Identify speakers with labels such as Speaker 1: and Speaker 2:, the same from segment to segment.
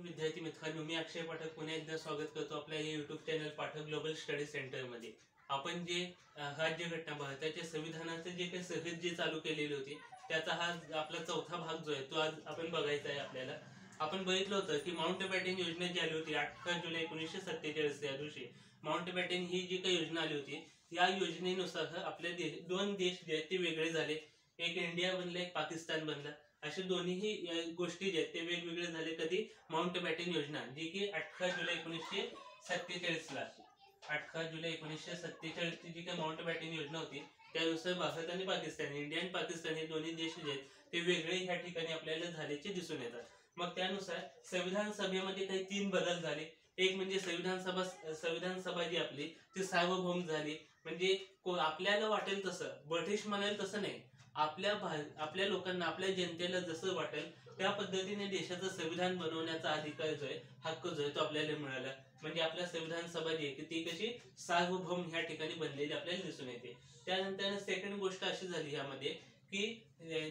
Speaker 1: विद्यार्थी मित्रांनो, मी अक्षय पाठक पुन्हा एकदा स्वागत करतो आपल्या YouTube channel Pathak global study centre मध्ये। आपण जे राज्यघटना भारताच्या संविधानाचे जे काही सहज जे चालू केलेली होती त्याचा हा आपला चौथा भाग जो आहे तो आज आपण बघायचा आहे आपल्याला। आपण बघितलं होतं की माउंटबॅटन योजना जी आली होती 18 जुलै 1947 या दिवशी माउंटबॅटन ही जी काही योजना आली होती या योजनेनुसार आपले दोन देश जे आहेत ते वेगळे झाले। एक इंडिया बनला, एक पाकिस्तान बनला। असे दोन्ही गोष्टी जे आहेत ते वेगवेगळे झाले कधी माउंटबॅटन योजना जी की 18 जुलै 1947 ला 18 जुलै 1947 ची जी काही माउंटबॅटन योजना होती त्यानुसार भारत आणि पाकिस्तान, इंडिया आणि पाकिस्तान हे दोन्ही देश जे आहेत ते वेगळे ह्या ठिकाणी आपल्याला झाल्याचे दिसून येतात। मग त्यानुसार संविधान सभेमध्ये काही 3 बदल झाले। एक म्हणजे संविधान सभा जी आपली ती सार्वभौम झाली, म्हणजे आपल्याला वाटेल तसं, ब्रिटिश म्हणाल तसं नाही, आपल्या लोकांना, आपल्या जनतेला जसं वाटेल त्या पद्धतीने देशाचं संविधान बनवण्याचा अधिकार जो आहे, हक्क जो आहे तो आपल्याला मिळाला। म्हणजे आपल्या संविधान सभा जी आहे ती कशी सार्वभौम ह्या ठिकाणी बनलेली आपल्याला दिसून येते। त्यानंतर सेकंड गोष्ट अशी झाली यामध्ये की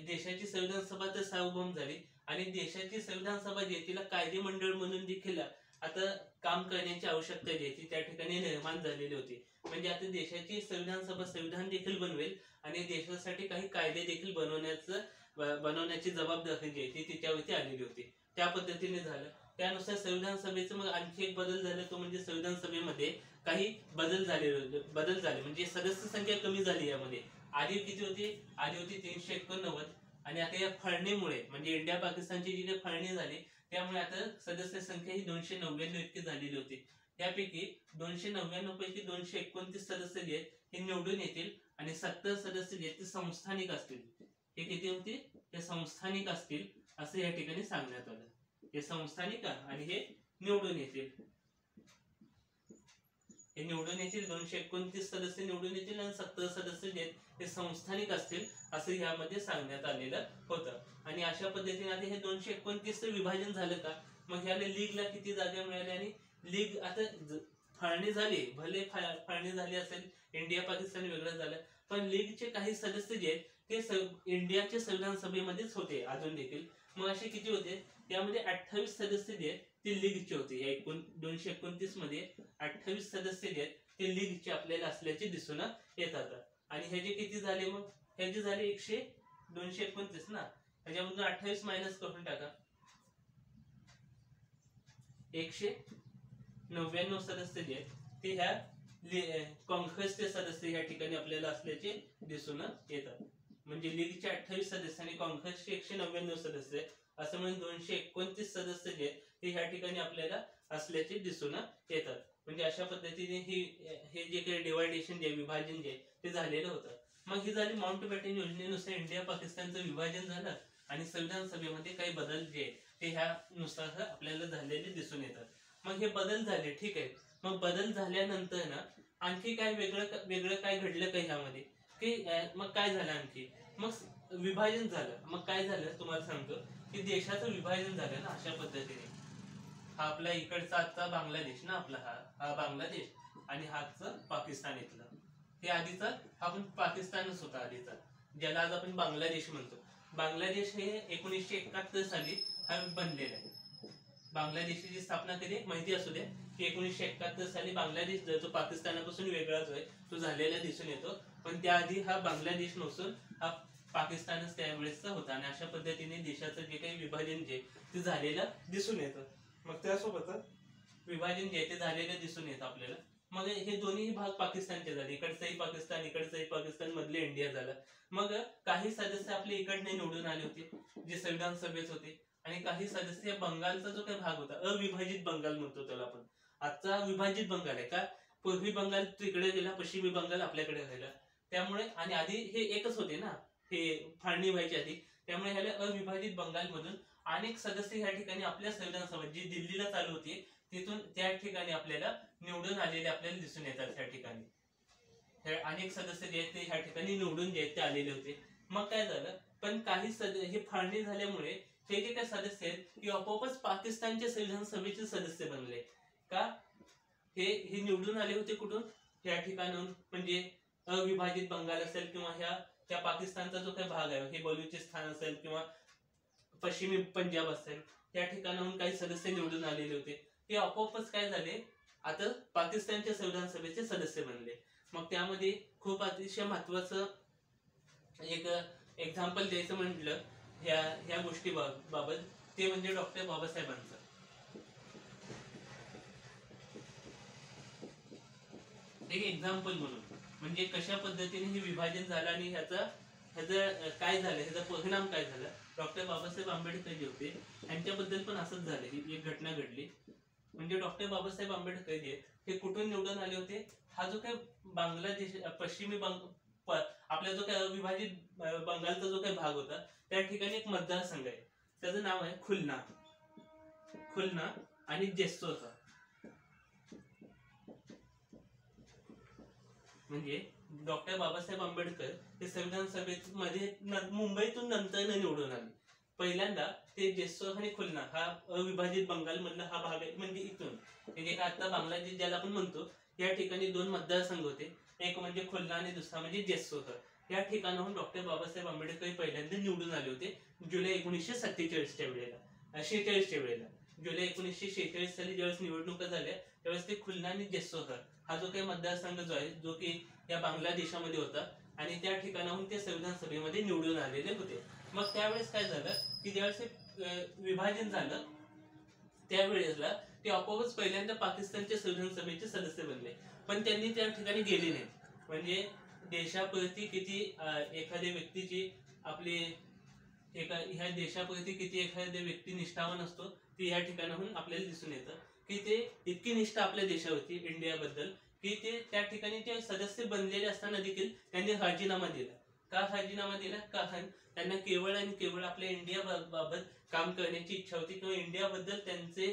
Speaker 1: देशाची संविधान सभा तर सार्वभौम झाली आणि देशाची संविधान सभा जी आहे तिला कायदे मंडळ म्हणून देखील आता काम करण्याची आवश्यकता जी आहे ती त्या ठिकाणी निर्माण झालेली होती। म्हणजे आता देशाची संविधान सभा संविधान देखील बनवेल आणि देशासाठी काही कायदे देखील बनवण्याची जबाबदारी जी आहे ती तिच्यावरती आलेली होती। त्या पद्धतीने झालं। त्यानुसार संविधान सभेचं मग आणखी एक बदल झाला तो म्हणजे संविधान सभेमध्ये काही बदल झाले म्हणजे सदस्य संख्या कमी झाली। यामध्ये आधी किती होती? आधी होती 389 आणि आता या फाळणीमुळे म्हणजे इंडिया पाकिस्तानची जी काही फाळणी झाली त्यामुळे आता सदस्य संख्या ही 299 इतकी झालेली होती। त्यापैकी 299 पैकी 229 सदस्य जे आहेत हे निवडून येतील आणि 70 सदस्य जे आहेत ते संस्थानिक असतील। हे किती होते? ते संस्थानिक असतील असं या ठिकाणी सांगण्यात आलं। हे संस्थानिक आणि हे निवडून येतील, हे निवडून येतील। 229 सदस्य निवडून येतील आणि 70 सदस्य जे आहेत ते संस्थानिक असतील असं यामध्ये सांगण्यात आलेलं होतं। आणि अशा पद्धतीने आता हे 229 विभाजन झालं का? मग याला लीगला किती जागा मिळाल्या? आणि लीग आता फाळणी झाली, भले फाळणी झाली असेल, इंडिया पाकिस्तान वेगळं झालं, पण लीगचे काही सदस्य जे आहेत ते इंडियाच्या संविधान सभेमध्येच होते अजून देखील। मग असे किती होते? त्यामध्ये 28 सदस्य जे आहेत ते लीगचे होते। या एकूण 229 मध्ये 28 सदस्य जे आहेत ते लीगचे आपल्याला असल्याचे दिसून येतात। आणि हे जे किती झाले? मग हे जे झाले 229 ना, त्याच्यामधून 28 मायनस करून टाका, 199 सदस्य जे आहेत ते ह्या काँग्रेसचे सदस्य या ठिकाणी आपल्याला असल्याचे दिसून येतात। म्हणजे लीगचे 28 सदस्य आणि काँग्रेसचे 199 सदस्य असं म्हणून 229 सदस्य जे आहेत ते ह्या ठिकाणी आपल्याला असल्याचे दिसून येतात। म्हणजे अशा पद्धतीने हे जे काही डिवायडेशन जे विभाजन जे ते झालेलं होतं। मग ही झाली माउंटबॅटन योजनेनुसार इंडिया पाकिस्तानचं विभाजन झालं आणि संविधान सभेमध्ये काही बदल जे ते ह्यानुसार आपल्याला झालेले दिसून येतात। मग हे बदल झाले, ठीक आहे। मग बदल झाल्यानंतर ना आणखी काय वेगळं काय घडलं का ह्यामध्ये की मग काय झालं आणखी? मग विभाजन झालं। मग काय झालं तुम्हाला सांगतो की देशाचं विभाजन झालं ना अशा पद्धतीने। हा आपला इकडचा आजचा बांगलादेश ना, आपला हा बांगलादेश आणि हाचं पाकिस्तान इथलं, हे आधीचा आपण पाकिस्तानच होता आधीचा, ज्याला आज आपण बांगलादेश म्हणतो। बांगलादेश हे 1971 साली हा बनलेला आहे। बांगलादेशची स्थापना कधी माहिती असू दे की 1971 साली बांगलादेश जो तो पाकिस्तानापासून वेगळा जो आहे तो झालेला दिसून येतो। पण त्याआधी हा बांगलादेश नसून हा पाकिस्तानच त्यावेळेसचा होता। आणि अशा पद्धतीने देशाचं जे काही विभाजन जे ते झालेलं दिसून येतं। मग त्यासोबतच विभाजन जे ते झालेलं दिसून येतं आपल्याला। मग हे दोन्ही भाग पाकिस्तानचे झाले, इकडचंही पाकिस्तान मधले इंडिया झालं। मग काही सदस्य आपले इकडने निवडून आले होते जे संविधान सभेत होते आणि काही सदस्य बंगालचा जो काही भाग होता, अविभाजित बंगाल म्हणतो त्याला आपण, आजचा विभाजित बंगाल आहे का, पूर्वी बंगाल तिकडे गेला, पश्चिमी बंगाल आपल्याकडे राहिला। त्यामुळे आणि आधी हे एकच होते ना, हे फाळणी व्हायच्या आधी, त्यामुळे ह्याला अविभाजित बंगाल मधून अनेक सदस्य ह्या ठिकाणी आपल्या संविधान सभा जी दिल्लीला चालू होती तिथून त्या ठिकाणी आपल्याला निवडून आलेले आपल्याला दिसून येतात। ह्या ठिकाणी अनेक सदस्य जे आहेत ते ह्या ठिकाणी निवडून जे आहेत ते आलेले होते। मग काय झालं, पण काही हे फाळणी झाल्यामुळे हे जे काही सदस्य आहेत ते आपोआपच पाकिस्तानच्या संविधान सभेचे सदस्य बनले का? हे निवडून आले होते कुठून? या ठिकाणून, म्हणजे अविभाजित बंगाल असेल किंवा त्या पाकिस्तानचा जो काही भाग आहे, हे बलुचिस्तान असेल किंवा पश्चिमी पंजाब असेल, त्या ठिकाणाहून काही सदस्य निवडून आलेले होते, ते आपोआपच काय झाले, आता पाकिस्तानच्या संविधान सभेचे सदस्य बनले. मग त्यामध्ये खूप अतिशय महत्वाचं एक एक्झाम्पल द्यायचं म्हटलं ह्या गोष्टी बाबत, ते म्हणजे डॉक्टर बाबासाहेबांचं. एक एक्झाम्पल म्हणून म्हणजे कशा पद्धतीने हे विभाजन झालं आणि ह्याचं काय झालं, ह्याचा परिणाम काय झाला. डॉक्टर बाबासाहेब आंबेडकर जे होते यांच्याबद्दल पण असंच झालं. ही एक घटना घडली. म्हणजे डॉक्टर बाबासाहेब आंबेडकर जे हे कुठून निवडून आले होते, हा जो काही बांगलादेश पश्चिमी आपला जो काही अविभाजित बंगालचा जो काही भाग होता, त्या ठिकाणी एक मतदारसंघ आहे, त्याचं नाव आहे खुलना आणि जेस्सोचा. म्हणजे डॉक्टर बाबासाहेब आंबेडकर हे संविधान सभेमध्ये मुंबईतून नंतर निवडून आले. पहिल्यांदा ते जेस्सो आणि खुलना हा अविभाजित बंगाल मधला हा भाग आहे. म्हणजे इथून म्हणजे आता बांगलादेश ज्याला आपण म्हणतो, या ठिकाणी दोन मतदारसंघ होते, एक म्हणजे खुलना आणि दुसरा म्हणजे जेस्सो. या ठिकाणाहून डॉक्टर बाबासाहेब आंबेडकर पहिल्यांदा निवडून आले होते जुलै 1947 च्या वेळेला, 46 च्या वेळेला. जुलै 1946 साली ज्यावेळेस निवडणुका झाल्या, त्यावेळेस ते खुलना आणि जेस्सो हा जो काही मतदारसंघ जो आहे, जो की या बांगलादेशामध्ये होता, आणि त्या ठिकाणाहून ते संविधान सभेमध्ये निवडून आलेले होते. मग त्यावेळेस काय झालं की ज्यावेळेस विभाजन झालं, त्यावेळेसला ते आपोआपच पहिल्यांदा पाकिस्तानच्या संविधान सभेचे सदस्य बनले. पण त्यांनी त्या ठिकाणी गेले नाही. म्हणजे देशाप्रती किती एखाद्या व्यक्तीची आपली ह्या देशाप्रती किती एखाद्या व्यक्ती निष्ठावान असतो, ती या ठिकाणाहून आपल्याला दिसून येतं की ते इतकी निष्ठा आपल्या देशावरती, इंडियाबद्दल, की ते त्या ठिकाणी ते सदस्य बनलेले असताना देखील त्यांनी राजीनामा दिला. का राजीनामा दिला? कारण त्यांना केवळ आणि केवळ आपल्या इंडिया बाबत काम करण्याची इच्छा होती, किंवा इंडियाबद्दल त्यांचे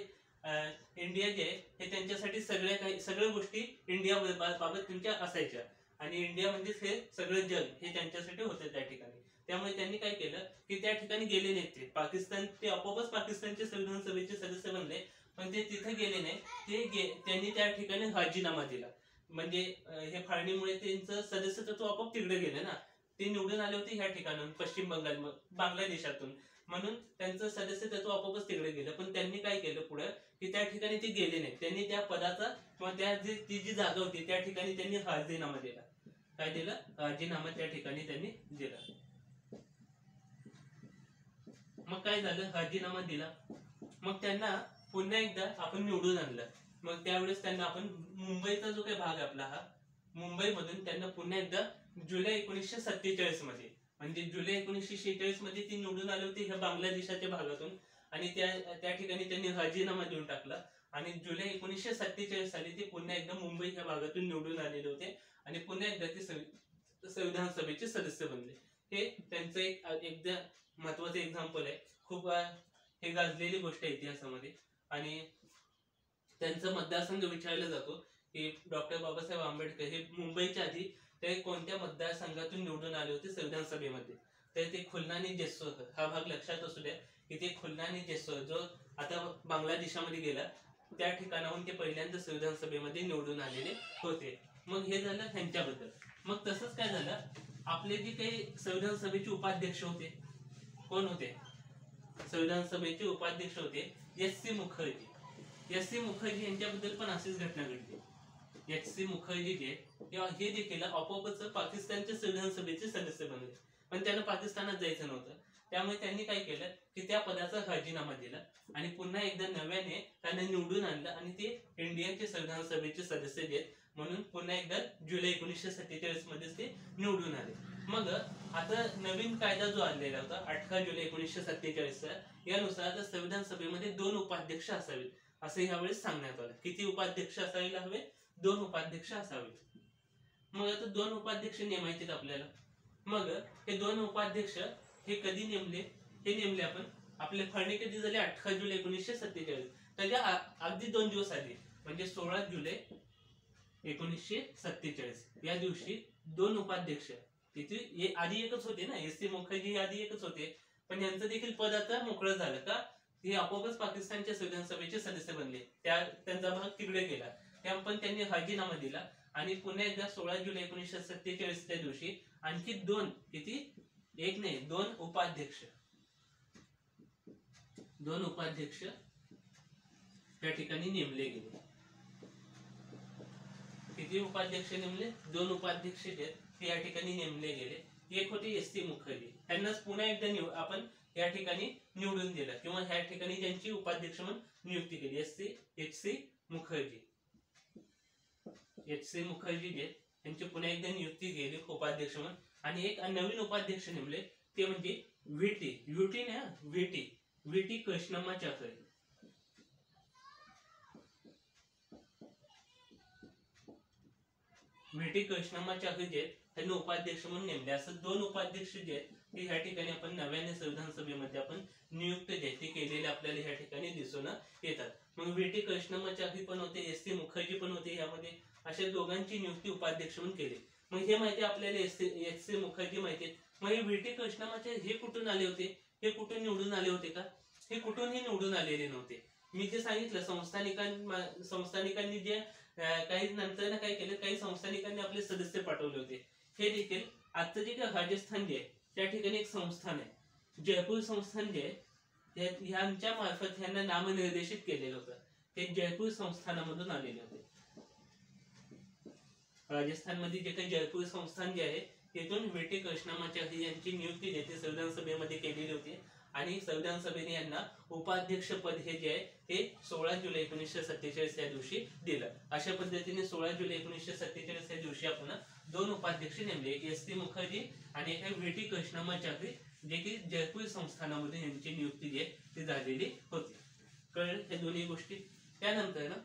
Speaker 1: इंडिया जे आहे हे त्यांच्यासाठी सगळ्या गोष्टी इंडिया बाबत त्यांच्या असायच्या, आणि इंडिया म्हणजेच हे सगळं जग हे त्यांच्यासाठी होतं त्या ठिकाणी. त्यामुळे त्यांनी काय केलं की त्या ठिकाणी गेले नाहीत ते पाकिस्तान, ते आपोआपच पाकिस्तानच्या संविधान सभेचे सदस्य बनले, पण ते तिथे गेले नाही. त्यांनी त्या ठिकाणी राजीनामा दिला. म्हणजे हे फाळणीमुळे त्यांचं सदस्यत्व आपोआप तिकडे गेलं ना, ते निवडून आले होते ह्या ठिकाणाहून पश्चिम बांगलादेशातून, म्हणून त्यांचं सदस्यत्व आपोआपच तिकडे गेलं. पण त्यांनी काय केलं पुढे की त्या ठिकाणी ते गेले नाही, त्यांनी त्या पदाचा किंवा ती जी जागा होती त्या ठिकाणी त्यांनी राजीनामा दिला. काय दिलं? राजीनामा त्या ठिकाणी त्यांनी दिला. मग काय झालं? राजीनामा दिला. मग त्यांना पुन्हा एकदा आपण निवडून आणलं. मग त्यावेळेस त्यांना आपण मुंबईचा जो काही भाग आपला, हा मुंबईमधून त्यांना पुन्हा एकदा जुलै 1947 मध्ये, म्हणजे जुलै 1946 मध्ये ती निवडून आले होते ह्या बांगलादेशाच्या भागातून, आणि त्या ठिकाणी त्यांनी राजीनामा देऊन टाकला. आणि जुलै 1947 साली ते पुन्हा एकदा मुंबई ह्या भागातून निवडून आलेले होते, आणि पुन्हा एकदा ते संविधान सभेचे सदस्य बनले. हे त्यांचं एकदा महत्वाचं एक्झाम्पल आहे. खूप हे गाजलेली गोष्ट आहे इतिहासामध्ये. आणि त्यांचा मतदारसंघ विचारला जातो की डॉक्टर बाबासाहेब आंबेडकर हे मुंबईच्या आधी ते कोणत्या मतदारसंघातून निवडून आले होते संविधान सभेमध्ये, तर ते खुलना आणि जेस्सो. हा भाग लक्षात असू द्या की ते खुलना आणि जेस्सो जो आता बांगलादेशामध्ये गेला, त्या ठिकाणाहून ते पहिल्यांदा संविधान सभेमध्ये निवडून आलेले होते. मग हे झालं ह्यांच्याबद्दल. मग तसंच काय झालं, आपले जे काही संविधान सभेचे उपाध्यक्ष होते, कोण होते? संविधान सभेचे उपाध्यक्ष होते एस.सी. मुखर्जी. एस.सी. मुखर्जी यांच्याबद्दल पण अशीच घटना घडली. एस.सी. मुखर्जी जे हे देखील आपोआपच पाकिस्तानच्या संविधान सभेचे सदस्य बनले, पण त्यांना पाकिस्तानात जायचं नव्हतं. त्यामुळे त्यांनी काय केलं की त्या पदाचा राजीनामा दिला, आणि पुन्हा एकदा नव्याने त्यांना निवडून आणलं, आणि ते इंडियाचे संविधान सभेचे सदस्य जे म्हणून पुन्हा एकदा जुलै 1947 मध्ये ते निवडून आले. मग आता नवीन कायदा जो आणलेला होता 18 जुलै 1947 यानुसार आता संविधान सभेमध्ये 2 उपाध्यक्ष असावेत असं यावेळेस सांगण्यात आलं. किती उपाध्यक्ष असायला हवे? 2 उपाध्यक्ष असावेत. मग आता 2 उपाध्यक्ष नेमायचे आपल्याला. मग हे 2 उपाध्यक्ष हे कधी नेमले? हे नेमले आपण आपले फाळणी कधी झाली? 18 जुलै 1947. त्याच्या अगदी 2 दिवस आधी, म्हणजे 16 जुलै 1947 या दिवशी 2 उपाध्यक्ष, तिथे आधी एकच होते ना, एस.सी. मुखर्जी आधी एकच होते, पण यांचं देखील पद आता मोकळं झालं का? हे आपोआपच पाकिस्तानच्या संविधान सभेचे सदस्य बनले. त्यांचा भाग तिकडे गेला, पण त्यांनी राजीनामा दिला, आणि पुन्हा एकदा 16 जुलै 1947 त्या दिवशी आणखी 2 किती? एक नाही 2 उपाध्यक्ष 2 उपाध्यक्ष त्या ठिकाणी नेमले गेले. किती उपाध्यक्ष नेमले? 2 उपाध्यक्ष जे ते या ठिकाणी नेमले गेले. एक होते एस.सी. मुखर्जी, त्यांनाच पुन्हा एकदा आपण या ठिकाणी निवडून दिलं किंवा ह्या ठिकाणी त्यांची उपाध्यक्ष म्हणून नियुक्ती केली. एच.सी. मुखर्जी. एच.सी. मुखर्जी जे त्यांची पुन्हा एकदा नियुक्ती केली उपाध्यक्ष म्हणून. आणि एक नवीन उपाध्यक्ष नेमले ते म्हणजे व्ही.टी. कृष्णमाचारी. व्ही.टी. कृष्णमाचारी जे त्यांनी उपाध्यक्ष म्हणून नेमले. असं 2 उपाध्यक्ष जे ते ह्या ठिकाणी आपण नव्याने संविधान सभेमध्ये आपण नियुक्त जे ते केलेले आपल्याला ह्या ठिकाणी दिसून येतात. मग व्ही.टी. कृष्णमाचारी पण होते, एस.सी. मुखर्जी पण होते यामध्ये. अशा दोघांची नियुक्ती उपाध्यक्ष म्हणून केली. मग हे माहिती आपल्याला एस.सी. मुखर्जी माहिती. मग हे व्ही.टी. कृष्णमाचारी हे कुठून आले होते? हे कुठून निवडून आले होते का? हे कुठूनही निवडून आलेले नव्हते. मी जे सांगितलं संस्थानिकांनी जे काही नंतर ना काय केलं, काही संस्थानिकांनी आपले सदस्य पाठवले होते. हे देखील आजचं जे काही राजस्थान जे आहे त्या ठिकाणी एक संस्थान आहे, जयपूर संस्थान जे आहे ह्यांच्या मार्फत ह्यांना नामनिर्देशित केलेलं होतं. हे जयपूर संस्थानामधून आलेले होते. राजस्थानमध्ये जे काही जयपूर संस्थान जे आहे तिथून व्ही.टी. कृष्णमाचारी यांची नियुक्ती जे संविधान सभेमध्ये केलेली होती. आणि संविधान सभेने यांना उपाध्यक्ष पद हे जे आहे ते 16 जुलै 1947 या दिवशी दिलं. अशा पद्धतीने 16 जुलै 1947 या दिवशी आपण 2 उपाध्यक्ष नेमले, एक एस.सी. मुखर्जी आणि एक व्ही.टी. कृष्णमाचारी, जे की जयपूर संस्थानामध्ये यांची नियुक्ती जी आहे ती झालेली होती. कळलं हे दोन्ही गोष्टी. त्यानंतर ना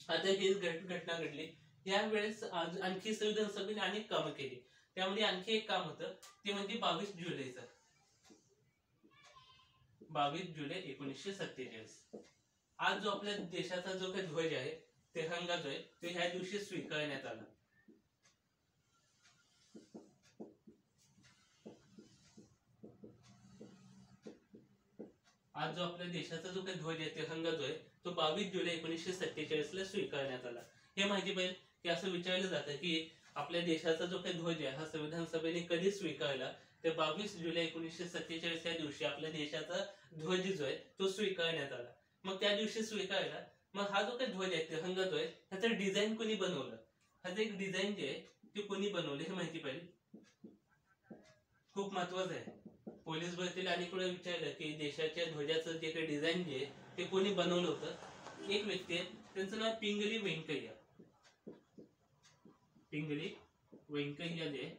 Speaker 1: आता ही घटना घडली. यावेळेस आणखी संविधान सभेने अनेक कामं केली. त्यामध्ये आणखी एक काम होतं ते म्हणजे 22 जुलैचं. 22 जुलै 1947. आज जो आपल्या देशाचा जो काही ध्वज आहे, तिरंगा जो आहे तो ह्या दिवशी स्वीकारण्यात आला. आज जो आपल्या देशाचा जो काही ध्वज आहे, तिरंगा जो आहे तो 22 जुलै 1947 ला स्वीकारण्यात आला. हे माहिती पाहिजे की असं विचारलं जातं की आपल्या देशाचा जो काही ध्वज आहे हा संविधान सभेने कधी स्वीकारला, ते 22 जुलै 1947 या दिवशी आपल्या देशाचा ध्वज जो आहे तो स्वीकारण्यात आला. मग त्या दिवशी स्वीकारला. मग हा जो काही ध्वज आहे, तिरंगा जो आहे, ह्याचं डिझाईन कोणी बनवलं, ह्याचं एक डिझाईन जे आहे ते कोणी बनवलं हे माहिती पाहिजे. खूप महत्वाचं आहे. पोलीस भरतीला अनेक वेळा विचारलं की देशाच्या ध्वजाचं जे काही डिझाईन जे आहे ते कोणी बनवलं होतं. एक व्यक्ती आहे, त्यांचं नाव पिंगली वेंकय्या. पिंगली वेंकय्या जे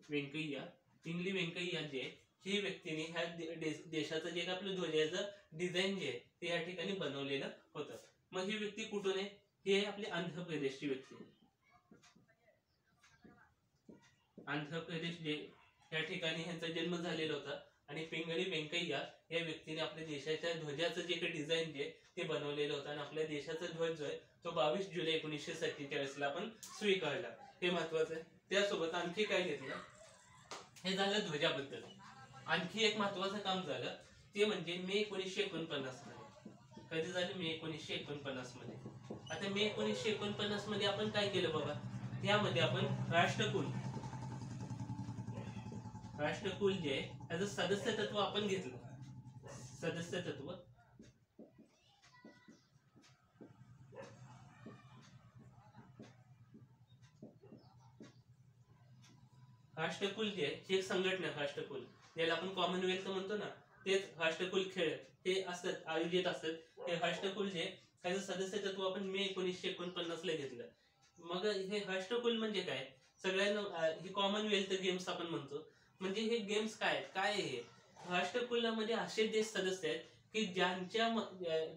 Speaker 1: पिंगली वेंकय्या जे ही व्यक्तीने ह्या देशाचं जे काही आपलं ध्वजाचं डिझाईन जे आहे ते या ठिकाणी बनवलेलं होतं. मग ही व्यक्ती कुठून आहे? ही आहे आपली आंध्र प्रदेशची व्यक्ती. आंध्र प्रदेश जे या ठिकाणी ह्यांचा जन्म झालेला होता. आणि पिंगली वेंकय्या या व्यक्तीने आपल्या देशाच्या ध्वजाचं जे काही डिझाईन जे ते बनवलेलं होतं. आणि आपल्या देशाचा ध्वज जो आहे तो 22 जुलै 1947 ला आपण स्वीकारला. हे महत्वाचं आहे. त्यासोबत आणखी काय घेतलं, हे झालं ध्वजाबद्दल. आणखी एक महत्वाचं काम झालं ते म्हणजे मे 1949 मध्ये. कधी झालं? मे 1949 मध्ये. आता मे 1949 मध्ये आपण काय केलं बाबा, यामध्ये आपण राष्ट्रकुल जे आहे त्याचं सदस्य तत्व आपण घेतलं. सदस्य तत्व राष्ट्रकुल जे आहे एक संघटना, राष्ट्रकुल ज्याला आपण कॉमनवेल्थ म्हणतो ना, तेच राष्ट्रकुल खेळ हे असतात, आयोजित असतात. हे राष्ट्रकुल जे त्याचं सदस्य तत्व आपण मे 1949 ला घेतलं. मग हे राष्ट्रकुल म्हणजे काय? सगळ्यांना हे कॉमनवेल्थ गेम्स आपण म्हणतो. म्हणजे हे गेम्स काय आहे? राष्ट्रकुलामध्ये असे देश सदस्य आहेत की ज्यांच्या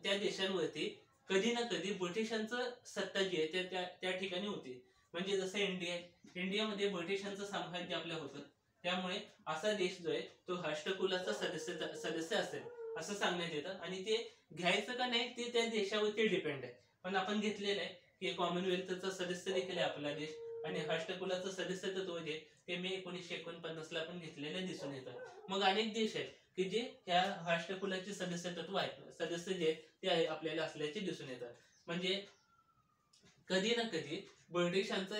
Speaker 1: त्या देशांवरती कधी ना कधी ब्रिटिशांचं सत्ता जी आहे त्या ठिकाणी होती. म्हणजे जसं इंडियामध्ये ब्रिटिशांचं साम्राज्य आपल्या होतं. त्यामुळे असा देश जो आहे तो राष्ट्रकुलाचा सदस्य असेल असं सांगण्यात येतं. आणि ते घ्यायचं का नाही ते त्या देशावरती डिपेंड आहे. पण आपण घेतलेलं आहे की कॉमनवेल्थचा सदस्य देखील आहे आपला देश. आणि राष्ट्रकुलाचं सदस्यत्व जे ते मे 1949 ला आपण घेतलेलं दिसून येतं. मग अनेक देश आहेत की जे ह्या राष्ट्रकुलाचे सदस्यत्व आहेत, सदस्य जे ते आपल्याला असल्याचे दिसून येतात. म्हणजे कधी ना कधी ब्रिटिशांचं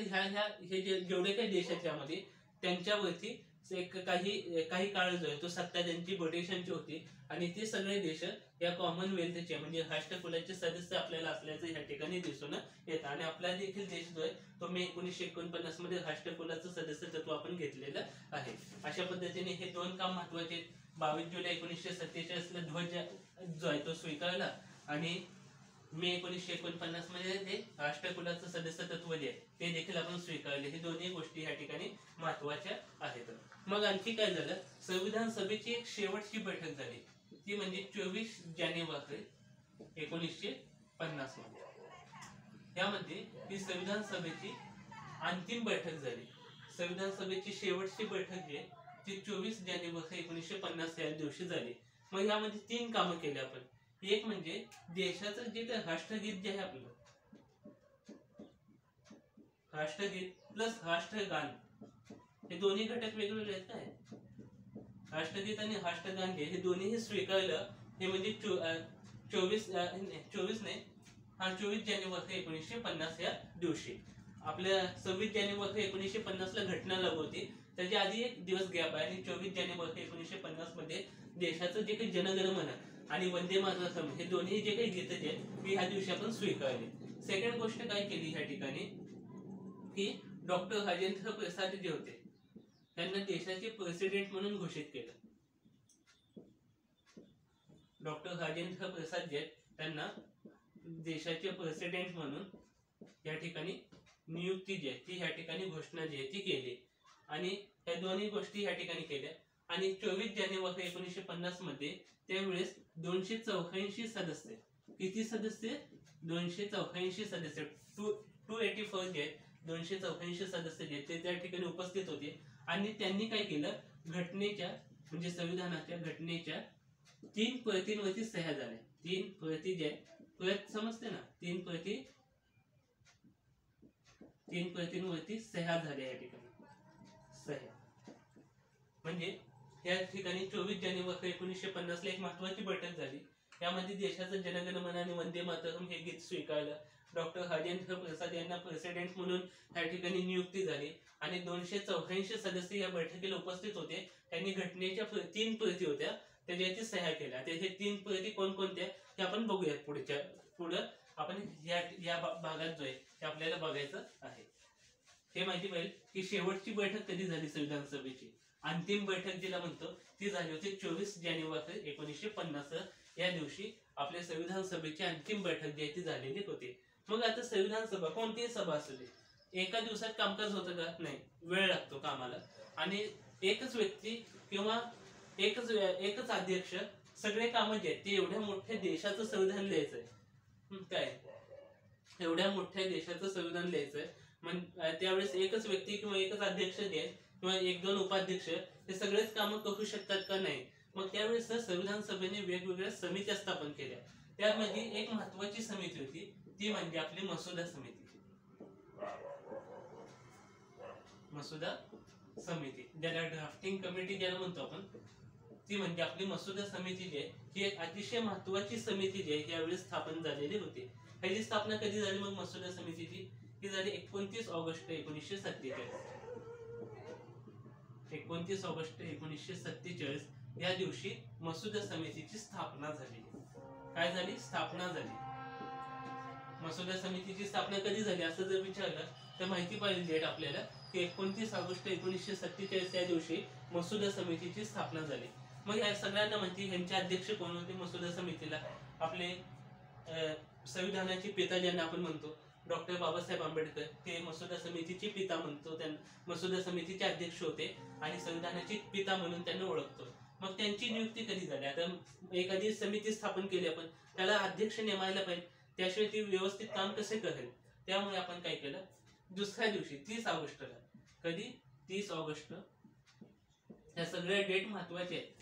Speaker 1: हे जेवढे काही देश आहेत त्यामध्ये त्यांच्यावरती काही काळ जो आहे तो सत्ता त्यांची ब्रिटिशांची होती आणि ते सगळे देश या कॉमनवेल्थचे म्हणजे राष्ट्रकुलाचे सदस्य आपल्याला असल्याचं या ठिकाणी दिसून येतं आणि आपला देखील देश जो आहे तो मे 1949 मध्ये राष्ट्रकुलाचं सदस्यत्व आपण घेतलेलं आहे. अशा पद्धतीने हे दोन काम महत्वाचे. 22 जुलै 1947 ला ध्वज जो आहे तो स्वीकारला आणि मे 1949 मध्ये ते राष्ट्रकुलाचं सदस्यत्व जे आहे ते देखील आपण स्वीकारले. हे दोन्ही गोष्टी या ठिकाणी महत्वाच्या आहेत. मग आणखी काय झालं, संविधान सभेची एक शेवटची बैठक झाली ती म्हणजे 24 जानेवारी 1950 मध्ये. यामध्ये ही संविधान सभेची अंतिम बैठक झाली. संविधान सभेची शेवटची बैठक जी आहे ती 24 जानेवारी 1950 या दिवशी झाली. मग यामध्ये 3 कामं केली आपण. एक म्हणजे देशाचं जे राष्ट्रगीत जे आहे आपलं राष्ट्रगीत प्लस राष्ट्रगान हे दोन्ही घटक वेगवेगळे आहेत. काय राष्ट्रगीत आणि राष्ट्रगान जे हे दोन्ही स्वीकारलं हे म्हणजे 24 जानेवारी 1950 या दिवशी. आपल्या 26 जानेवारी 1950 ला घटना लागू होती, त्याच्या आधी एक दिवस गॅप आहे आणि 24 जानेवारी 1950 मध्ये देशाचं जे काही जनगणमन आणि वंदे मातरम हे दोन्ही जे काही गीत जे ह्या दिवशी आपण स्वीकारले. सेकंड गोष्ट काय केली ह्या ठिकाणी की डॉक्टर राजेंद्र प्रसाद जे होते त्यांना देशाचे प्रेसिडेंट म्हणून घोषित केलं. डॉक्टर राजेंद्र प्रसाद जे त्यांना देशाचे प्रेसिडेंट म्हणून या ठिकाणी नियुक्ती जी आहे ती ह्या ठिकाणी घोषणा जी आहे ती केली आणि ह्या दोन्ही गोष्टी ह्या ठिकाणी केल्या. आणि 24 जानेवारी 1950 मध्ये त्यावेळेस 284 सदस्य, किती सदस्य 284 सदस्य 284 जे 284 सदस्य जे ते त्या ठिकाणी उपस्थित होते आणि त्यांनी काय केलं, घटनेच्या म्हणजे संविधानाच्या घटनेच्या 3 प्रतींवरती सह्या झाल्या. 3 प्रती जे प्रत समजते ना, 3 प्रतींवरती सह्या झाल्या या ठिकाणी सह्या. म्हणजे या ठिकाणी 24 जानेवारी 1950 ला एक महत्वाची बैठक झाली. यामध्ये देशाचं जनगणमन आणि वंदे मातरम हे गीत स्वीकारलं. डॉक्टर राजेंद्र प्रसाद यांना प्रेसिडेंट म्हणून या ठिकाणी नियुक्ती झाली आणि 284 सदस्य या बैठकीला उपस्थित होते. त्यांनी घटनेच्या 3 प्रती होत्या त्याच्यावरती सह्या केल्या. हे 3 प्रती कोणकोणत्या हे आपण बघूयात पुढं आपण या भागात जो आहे ते आपल्याला बघायचं आहे. हे माहिती पाहिजे की शेवटची बैठक कधी झाली संविधान सभेची, अंतिम बैठक जिला म्हणतो ती झाली होती 24 जानेवारी 1950 या दिवशी आपल्या संविधान सभेची अंतिम बैठक जी आहे ती झालेली होती. मग आता संविधान सभा कोणतीही सभा असू दे, एका दिवसात कामकाज होतं का? नाही, वेळ लागतो कामाला आणि एकच व्यक्ती किंवा एकच अध्यक्ष सगळे कामं जे आहेत ते एवढ्या मोठ्या देशाचं संविधान लिहायचंय. काय एवढ्या मोठ्या देशाचं संविधान लिहायचंय त्यावेळेस एकच व्यक्ती किंवा एकच अध्यक्ष जे आहे किंवा 1-2 उपाध्यक्ष हे सगळेच कामं करू शकतात का? नाही. मग त्यावेळेस संविधान सभेने वेगवेगळ्या समित्या स्थापन केल्या. त्यामध्ये एक महत्वाची समिती होती ती म्हणजे आपली मसुदा समिती. मसुदा समिती ज्याला ड्राफ्टिंग कमिटी ज्याला म्हणतो आपण, ती म्हणजे आपली मसुदा समिती जी आहे ही एक अतिशय महत्वाची समिती जी आहे यावेळी स्थापन झालेली होती. ह्याची स्थापना कधी झाली मग मसुदा समितीची? ती झाली 29 ऑगस्ट 1947. 29 ऑगस्ट 1947 या दिवशी मसुदा समितीची स्थापना झाली. काय झाली? स्थापना झाली. मसुदा समितीची स्थापना कधी झाली असं जर विचारलं तर माहिती पाहिजे डेट आपल्याला की 29 ऑगस्ट 1947 या दिवशी मसुदा समितीची स्थापना झाली. मग या सगळ्यांना माहिती ह्यांचे अध्यक्ष कोण होते मसुदा समितीला? आपले संविधानाचे पिता ज्यांना आपण म्हणतो डॉक्टर बाबासाहेब आंबेडकर, ते मसुदा समितीचे पिता म्हणतो. मसुदा समितीचे अध्यक्ष होते आणि संविधानाचे पिता म्हणून त्यांना ओळखतो. मग त्यांची नियुक्ती कधी झाली? आता एखादी समिती स्थापन केली आपण, त्याला अध्यक्ष नेमायला पाहिजे, त्याशिवाय ती व्यवस्थित काम कसे करेल? त्यामुळे आपण काय केलं, दुसऱ्या दिवशी 30 ऑगस्टला, कधी 30 ऑगस्ट, या सगळ्या डेट महत्वाचे आहेत.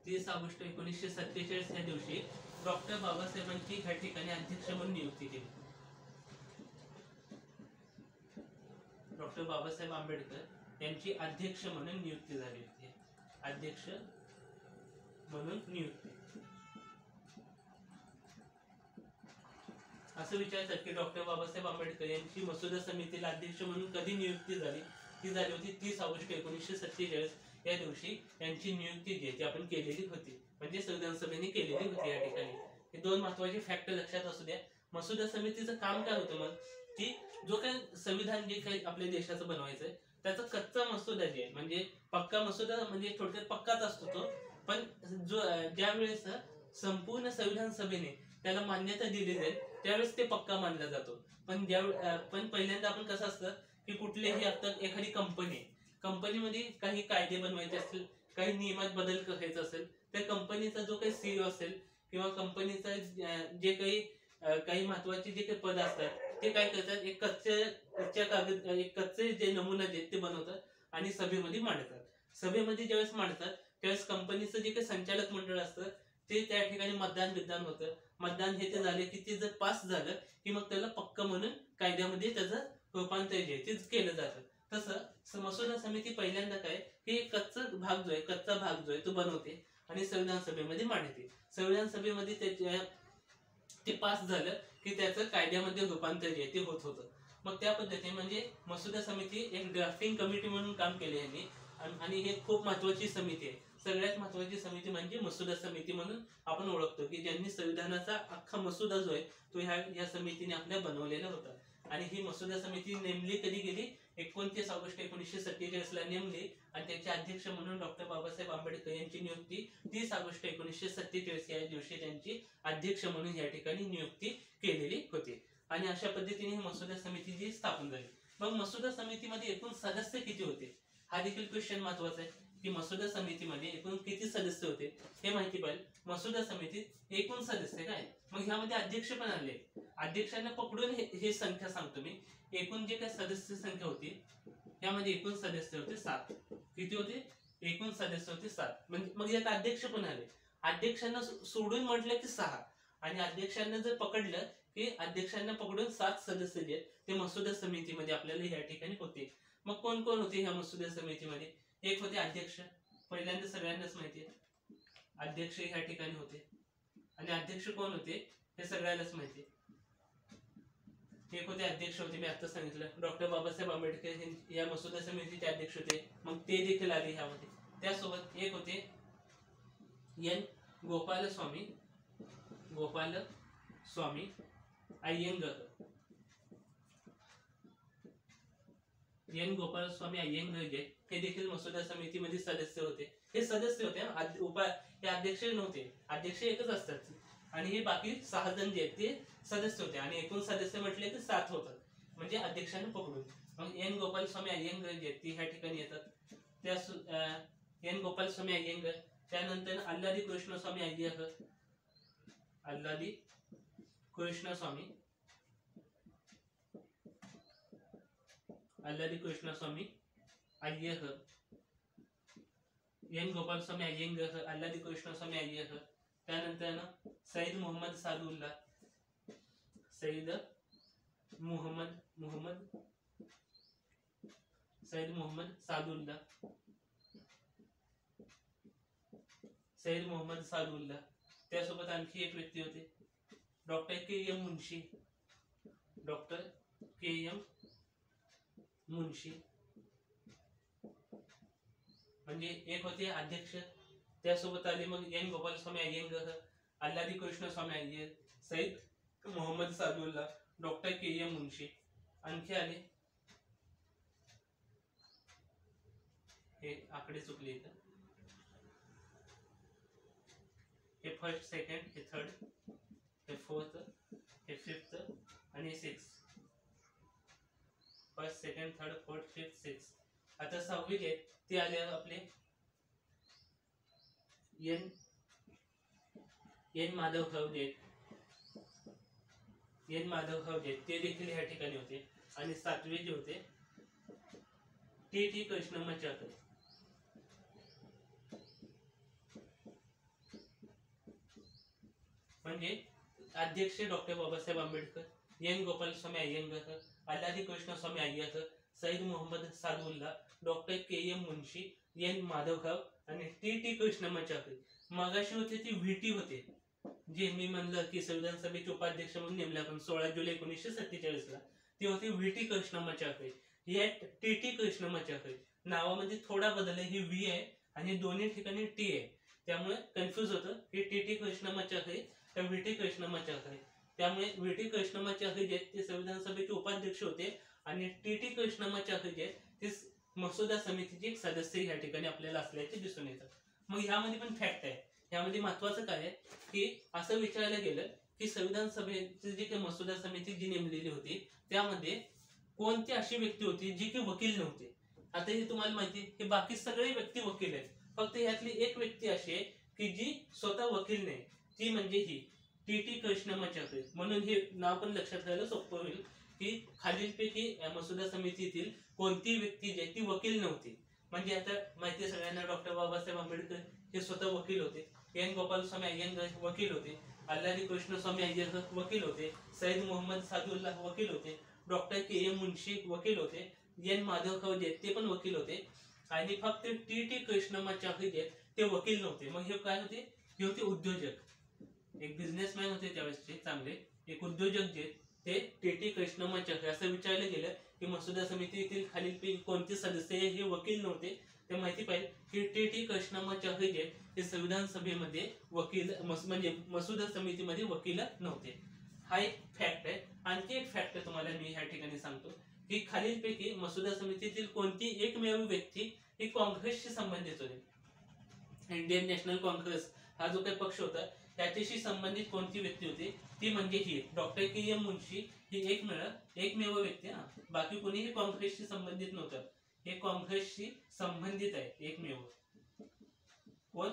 Speaker 1: 30 ऑगस्ट 1947 या दिवशी डॉक्टर बाबासाहेबांची ह्या ठिकाणी अध्यक्ष म्हणून नियुक्ती केली. डॉक्टर बाबासाहेब आंबेडकर यांची अध्यक्ष म्हणून नियुक्ती झाली होती. अध्यक्ष म्हणून नियुक्ती. असं विचारतात की डॉक्टर बाबासाहेब आंबेडकर यांची मसुदा समितीला अध्यक्ष म्हणून कधी नियुक्ती झाली? ती झाली होती 30 ऑगस्ट 1947 त्या दिवशी यांची नियुक्ती जी आहे ती आपण केलेली होती, म्हणजे संविधान सभेने केलेली होती या ठिकाणी. हे दोन महत्वाचे फॅक्ट लक्षात असू द्या. मसुदा समितीचं काम काय होतं मग, की जो काही संविधान जे काही आपल्या देशाचं बनवायचंय त्याचा कच्चा मसुदा जे आहे, म्हणजे पक्का मसुदा म्हणजे थोडक्यात पक्काच असतो तो, पण जो ज्या वेळेस संपूर्ण संविधान सभेने त्याला मान्यता दिली जाईल त्यावेळेस ते पक्का मानला जातो. पण पण पहिल्यांदा आपण कसं असतं की कुठलेही आता एखादी कंपनीमध्ये काही कायदे बनवायचे असतील, काही नियमात बदल करायचा असेल, त्या कंपनीचा जो काही सीईओ असेल किंवा कंपनीचा जे काही महत्वाचे जे काही पद असतात ते काय करतात, एक कच्चे जे नमुना जे ते बनवतात आणि सभेमध्ये मांडतात. सभेमध्ये ज्यावेळेस मांडतात त्यावेळेस कंपनीचं जे काही संचालक मंडळ असतं ते त्या ठिकाणी मतदान होतं. मतदान हे ते झाले की ते जर पास झालं की मग त्याला पक्क म्हणून कायद्यामध्ये त्याचं रूपांतर जे ते केलं जातं. तसं मसुदा समिती पहिल्यांदा काय की कच्चा भाग जो आहे तो बनवते आणि संविधान सभेमध्ये मांडते. संविधान सभेमध्ये ते पास झालं की त्याचं कायद्यामध्ये रूपांतर जे ते होत होतं. मग त्या पद्धतीने म्हणजे मसुदा समिती एक ड्राफ्टिंग कमिटी म्हणून काम केले यांनी, आणि हे खूप महत्वाची समिती आहे. सगळ्यात महत्वाची समिती म्हणजे मसुदा समिती म्हणून आपण ओळखतो, की ज्यांनी संविधानाचा अख्खा मसुदा जो आहे तो ह्या समितीने आपल्या बनवलेला होता. आणि ही मसुदा समिती नेमली कधी गेली, 29 ऑगस्ट 1947 ला नेमली आणि त्याचे अध्यक्ष म्हणून डॉक्टर बाबासाहेब आंबेडकर यांची नियुक्ती 30 ऑगस्ट 1947 या दिवशी त्यांची अध्यक्ष म्हणून या ठिकाणी नियुक्ती केलेली होती. आणि अशा पद्धतीने ही मसुदा समिती जी स्थापन झाली. मग मसुदा समितीमध्ये एकूण सदस्य किती होते हा देखील क्वेश्चन महत्वाचा आहे, की मसुदा समितीमध्ये एकूण किती सदस्य होते हे माहिती पाहिजे. मसुदा समितीत एकूण सदस्य काय, मग ह्यामध्ये अध्यक्ष पण आले. अध्यक्षांना पकडून हे संख्या सांगतो मी. एकूण जे काही सदस्य संख्या होती त्यामध्ये एकूण सदस्य होते 7. किती होते, एकूण सदस्य होते 7. म्हणजे मग यात अध्यक्ष पण आले. अध्यक्षांना सोडून म्हटलं की 6, आणि अध्यक्षांना जर पकडलं की अध्यक्षांना पकडून 7 सदस्य जे ते मसुदा समितीमध्ये आपल्याला या ठिकाणी होते. मग कोण कोण होते ह्या मसुदा समितीमध्ये, एक होते अध्यक्ष, पहिल्यांदा सगळ्यांनाच माहिती आहे अध्यक्ष ह्या ठिकाणी होते. आणि अध्यक्ष कोण होते हे सगळ्यांनाच माहिती आहे. एक होते अध्यक्ष होते, मी आता सांगितलं डॉक्टर बाबासाहेब आंबेडकर हे या मसुदा समितीचे अध्यक्ष होते, मग ते देखील आले ह्यामध्ये. त्यासोबत एक होते एन गोपालस्वामी अय्यंगार. एन गोपालस्वामी अय्यंगार जे हे देखील मसुदा समितीमध्ये सदस्य होते. हे सदस्य होते, हे अध्यक्ष नव्हते. अध्यक्ष एकच असतात आणि हे बाकी 6 जण जे आहेत ते सदस्य होते. आणि एकूण सदस्य म्हटले की 7 होतात, म्हणजे अध्यक्षांना पकडून. मग एन गोपालस्वामी अय्यंगार जे आहेत ते ह्या ठिकाणी येतात. त्या एन गोपालस्वामी अय्यंगार, त्यानंतर अल्लादी कृष्णस्वामी अय्यर, अल्लादी कृष्णस्वामी अय्यर, एन गोपालस्वामी अय्यंगार, अल्लादी कृष्णस्वामी अय्यर. त्यानंतर सईद मोहम्मद सादुल्ला, सईद मोहम्मद सादुल्ला. त्यासोबत आणखी एक व्यक्ती होते डॉक्टर के एम मुन्शी. म्हणजे एक होते अध्यक्ष, त्यासोबत आले मग N Gopalaswami Ayyangar, Alladi Krishnaswami Ayyar, Syed Mohammad Saadulla, doctor K M मुन्शी. आणखी आले, हे आकडे चुकले इथं, हे फर्स्ट, सेकंड, हे थर्ड, हे फोर्थ, हे फिफ्थ आणि हे 6. First, second, third, fourth, fifth, 6. आता 6वी जे ते आले आपले एन माधवराव जे ते देखील ह्या ठिकाणी होते. आणि 7वे जे होते टी कृष्णमाचार्य. म्हणजे अध्यक्ष doctor Babasaheb Ambedkar, N Gopalaswami Ayyangar, Alladi Krishnaswami Ayyar, Syed Mohammad Saadulla, doctor K M Munshi, N Madhavrao आणि टी कृष्णमाचार्य. मागाशी होते ती व्हीटी होते, जे मी म्हणलं की संविधान सभेचे उपाध्यक्ष म्हणून नेमले आपण 16 जुलै 1947 ला. ते होते व्हीटी कृष्णमाचार्य. हे टी कृष्णमाचार्य. नावामध्ये थोडा बदल आहे, ही व्ही आहे आणि दोन्ही ठिकाणी टी आहे, त्यामुळे कन्फ्युज होतं की टी कृष्णमाचारी का व्ही.टी. कृष्णमाचारी. त्यामुळे व्ही.टी. कृष्णमाचारी जे ते संविधान सभेचे उपाध्यक्ष होते आणि टी कृष्णमाचारी जे ते मसुदा समितीचे एक सदस्य या ठिकाणी आपल्याला असल्याचे दिसून येतं. मग ह्यामध्ये पण फॅक्ट आहे. ह्यामध्ये महत्वाचं काय आहे की असं विचारायला गेलं की संविधान सभेची जी काही मसुदा समिती जी नेमलेली होती त्यामध्ये कोणती अशी व्यक्ती होती जी की वकील नव्हते. आता हे तुम्हाला माहिती आहे की बाकी सगळे व्यक्ती वकील आहेत, फक्त यातली एक व्यक्ती अशी आहे की जी स्वतः वकील नाही, ती म्हणजे ही टी कृष्णमाचारी. म्हणून हे नाव पण लक्षात ठेवायला सोपं होईल की खालीलपैकी मसुदा समितीतील कोणती व्यक्ती जी ती वकील नव्हती. म्हणजे आता माहिती आहे सगळ्यांना डॉक्टर बाबासाहेब आंबेडकर हे स्वतः वकील होते, एन गोपालस्वामी अय्यंगार वकील होते, अल्लादी कृष्णस्वामी अय्यर वकील होते, सैयद मोहम्मद सादुल्लाह वकील होते, डॉक्टर के.एम. मुन्शी वकील होते, एन माधवराव जे ते पण वकील होते आणि फक्त टी कृष्णमाचारी जे ते वकील नव्हते. मग हे काय होते? हे होते उद्योजक, एक बिझनेसमॅन होते त्यावेळेसचे चांगले, एक उद्योजक जे ते टी कृष्णमाचारी. असं विचारलं गेलं की मसुदा समितीतील खालीलपैकी कोणते सदस्य हे वकील नव्हते, ते माहिती पाहिजे की टी कृष्णमाचारी जे हे संविधान सभेमध्ये वकील म्हणजे मसुदा समितीमध्ये वकील नव्हते. हा एक फॅक्ट आहे. आणखी एक फॅक्ट तुम्हाला मी ह्या ठिकाणी सांगतो की खालीलपैकी मसुदा समितीतील कोणती एकमेव व्यक्ती ही काँग्रेसशी संबंधित होती. इंडियन नॅशनल काँग्रेस हा जो काही पक्ष होता त्याच्याशी संबंधित कोणती व्यक्ती होती, ती म्हणजे ही डॉक्टर के.एम. मुन्शी ही एकमेव व्यक्ती. बाकी कोणीही काँग्रेसशी संबंधित नव्हतं. हे काँग्रेसशी संबंधित आहे एकमेव. कोण?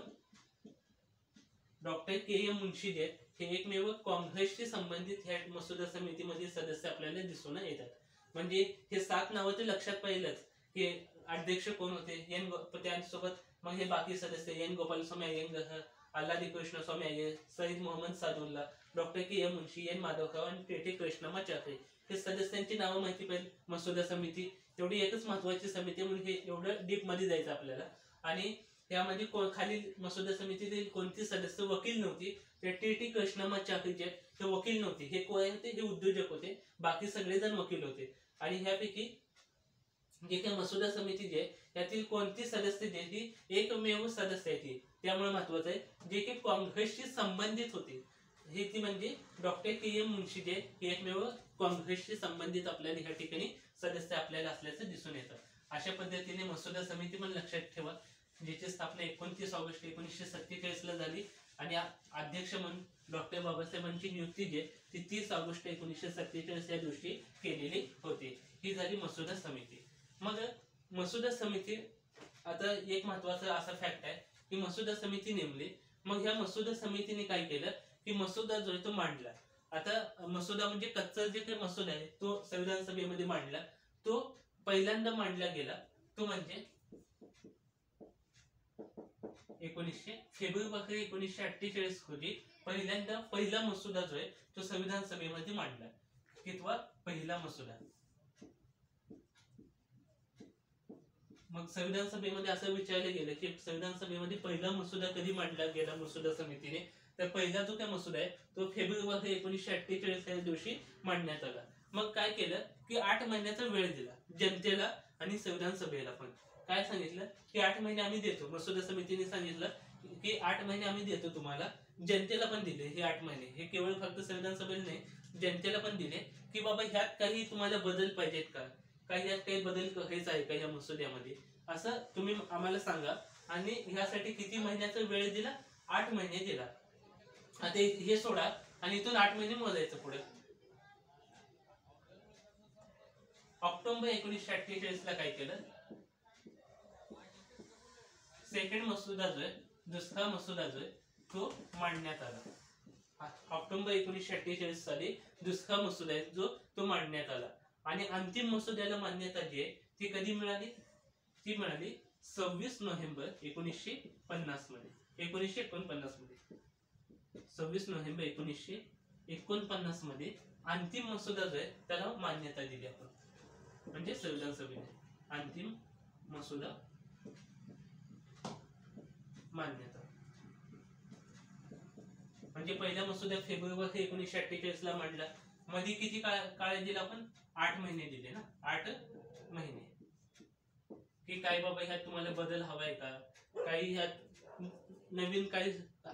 Speaker 1: Doctor K M. मुन्शी जे हे एकमेव काँग्रेसशी संबंधित ह्या मसुदा समितीमध्ये सदस्य आपल्याला दिसून येतात. म्हणजे हे 7 नावं ते लक्षात पाहिलंच की अध्यक्ष कोण होते, त्यांसोबत मग हे बाकी सदस्य N Gopalaswami Ayyangar, Alladi Krishnaswami Ayyar, Syed Mohammad Saadulla, doctor K M. Munshi, N Madhavrao आणि टी कृष्णमाचारी हे सदस्यांची नावं माहिती पाहिजे. मसुदा समिती एवढी एकच महत्वाची समिती म्हणून हे एवढं डीप मध्ये जायचं आपल्याला. आणि यामध्ये खालील मसुदा समितीतील कोणती सदस्य वकील नव्हती, ते टी कृष्णमाचारी जे ते वकील नव्हते. हे कोण होते? हे उद्योजक होते, बाकी सगळेजण वकील होते. आणि ह्यापैकी जे काही मसुदा समिती जे यातील कोणती सदस्य जे ती एकमेव सदस्य आहे ती, त्यामुळे महत्वाचं आहे जे की काँग्रेसशी संबंधित होते, हे ती म्हणजे डॉक्टर के.एम. मुन्शी जे एकमेव काँग्रेसशी संबंधित आपल्याला ह्या ठिकाणी सदस्य आपल्याला असल्याचं दिसून येतं. अशा पद्धतीने मसुदा समिती पण लक्षात ठेवा, ज्याची स्थापना 29 ऑगस्ट 1947 ला झाली आणि अध्यक्ष म्हणून डॉक्टर बाबासाहेबांची नियुक्ती जे ती 30 ऑगस्ट 1947 या दिवशी केलेली होती. ही झाली मसुदा समिती. मग मसुदा समिती, आता एक महत्वाचा असा फॅक्ट आहे की मसुदा समिती नेमली. मग ह्या मसुदा समितीने काय केलं की मसुदा जो आहे तो मांडला. आता मसुदा म्हणजे कच्चा जे काही मसुदा आहे तो संविधान सभेमध्ये मांडला. तो पहिल्यांदा मांडला गेला तो म्हणजे फेब्रुवारी 1948 रोजी पहिला मसुदा जो आहे तो संविधान सभेमध्ये मांडला. कितवा? पहिला मसुदा. मग संविधान सभेमध्ये असं विचारलं गेलं की संविधान सभेमध्ये पहिला मसुदा कधी मांडला गेला मसुदा समितीने, तर पहिला जो काय मसुदा आहे तो फेब्रुवारी 1948 या दिवशी मांडण्यात आला. मग काय केलं की 8 महिन्याचा वेळ दिला जनतेला आणि संविधान सभेला पण. काय सांगितलं की 8 महिने आम्ही देतो. मसुदा समितीने सांगितलं की 8 महिने आम्ही देतो तुम्हाला. जनतेला पण दिले हे 8 महिने. हे केवळ फक्त संविधान सभेला नाही, जनतेला पण दिले की बाबा ह्यात काही तुम्हाला बदल पाहिजेत का, काही यात काही बदल करायचा आहे का या मसुद्यामध्ये, असं तुम्ही आम्हाला सांगा. आणि ह्यासाठी किती महिन्याचा वेळ दिला? 8 महिने दिला. आता हे सोडा आणि इथून 8 महिने मोजायचं पुढे. ऑक्टोबर 1948 ला काय केलं? सेकंड मसुदा जो आहे, दुसरा मसुदा जो आहे तो मांडण्यात आला. ऑक्टोबर 1948 साली दुसरा मसुदा आहे जो तो मांडण्यात आला. आणि अंतिम मसुद्याला मान्यता जी आहे ती कधी मिळाली? ती मिळाली 26 नोव्हेंबर 1950 मध्ये. 1949 मध्ये 26 नोव्हेंबर 1949 मध्ये अंतिम मसुदा जो आहे त्याला मान्यता दिली आपण, म्हणजे संविधान सभेने अंतिम मसुदा मान्यता. म्हणजे पहिल्या मसुद्यात फेब्रुवारी 1948 ला मांडला. मध्ये किती काळ दिला आपण? 8 महिने दिले ना, 8 महिने. की काय बाबा ह्यात तुम्हाला बदल हवाय का, काही ह्यात नवीन काही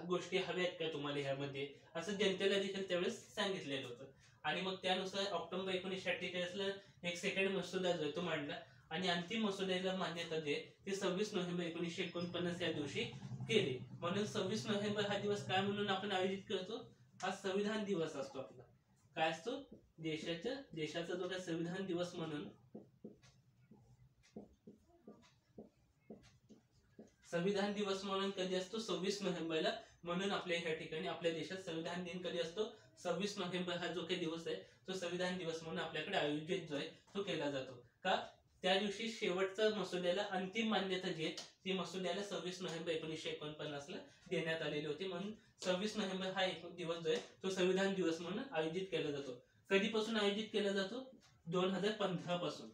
Speaker 1: गोष्टी हव्या आहेत का तुम्हाला ह्यामध्ये, असं जनतेला देखील त्यावेळेस सांगितलेलं होतं. आणि मग त्यानुसार ऑक्टोबर 1948ला एक सेकंड मसुदा जो तो मांडला आणि अंतिम मसुद्याला मान्यता दे ती 26 नोव्हेंबर 1949 या दिवशी केली. म्हणून 26 नोव्हेंबर हा दिवस काय म्हणून आपण आयोजित करतो, हा संविधान दिवस असतो आपला. काय असतो, देशाचा जो काय संविधान दिवस म्हणून, संविधान दिवस म्हणून कधी असतो 26 नोव्हेंबरला. म्हणून आपल्या ह्या ठिकाणी आपल्या देशात संविधान दिन कधी असतो, 26 नोव्हेंबर हा जो काही दिवस आहे तो संविधान दिवस म्हणून आपल्याकडे आयोजित जो आहे तो केला जातो. का, त्या दिवशी शेवटचा मसुद्याला अंतिम मान्यता जी आहे ती मसुद्याला 26 नोव्हेंबर 1949ला देण्यात आलेली होती. म्हणून 26 नोव्हेंबर हा एक दिवस जो आहे तो संविधान दिवस म्हणून आयोजित केला जातो. कधीपासून आयोजित केला जातो, 2015 पासून.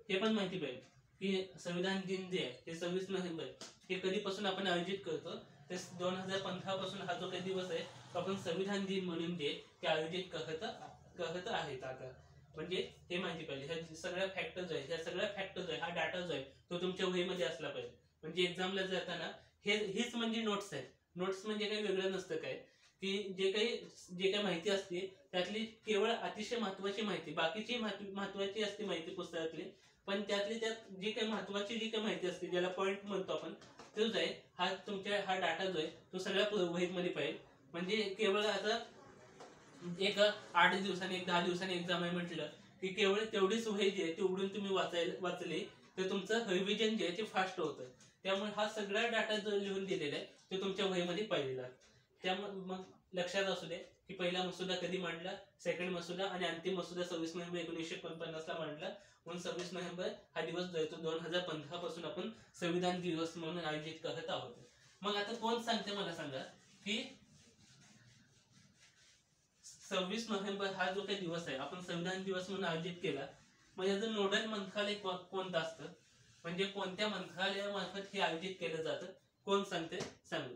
Speaker 1: हे पण माहिती पाहिजे की संविधान दिन जे आहे ते 26 नोव्हेंबर हे कधीपासून आपण आयोजित करतो, ते 2015 पासून हा जो काही दिवस आहे तो आपण संविधान दिन म्हणून जे ते आयोजित करत आहेत आता. म्हणजे हे माहिती पाहिजे. ह्या सगळ्या फॅक्टर जो आहे, ह्या सगळ्या फॅक्टर जो आहे, हा डाटा जो आहे तो तुमच्या वहीमध्ये असला पाहिजे. म्हणजे एक्झामला जाताना हेच म्हणजे नोट्स आहेत. नोट्स म्हणजे काही वेगळं नसतं काय, की जे काही माहिती असते त्यातली केवळ अतिशय महत्वाची माहिती, बाकीची महत्वाची असते माहिती पुस्तकातली, पण त्यातली त्यात जी काही महत्वाची जी काही माहिती असते ज्याला पॉईंट म्हणतो आपण, तो जो आहे हा डाटा जो आहे तो सगळ्या वहीमध्ये पाहिजे. म्हणजे केवळ आता एक 8 दिवसांनी एक 10 दिवसांनी एक्झाम आहे म्हटलं की केवळ तेवढीच वही जी आहे ती उघडून तुम्ही वाचली तर तुमचं रिव्हिजन जे आहे ते फास्ट होतं. त्यामुळे हा सगळा डाटा जो लिहून दिलेला आहे तो तुमच्या वहीमध्ये पाहिजे. त्यामुळे मग लक्षात असू दे की पहिला मसुदा कधी मांडला, सेकंड मसुदा आणि अंतिम मसुदा 26 नोव्हेंबर 1949ला मांडला. म्हणून 26 नोव्हेंबर हा दिवस जो आहे तो 2015 पासून आपण संविधान दिवस म्हणून आयोजित करत आहोत. मग आता कोण सांगते मला सांगा की 26 नोव्हेंबर हा जो काही दिवस आहे आपण संविधान दिवस म्हणून आयोजित केला, मग याचं नोडल मंत्रालय कोणतं असतं, म्हणजे कोणत्या मंत्रालयामार्फत हे आयोजित केलं जातं, कोण सांगते सांगू.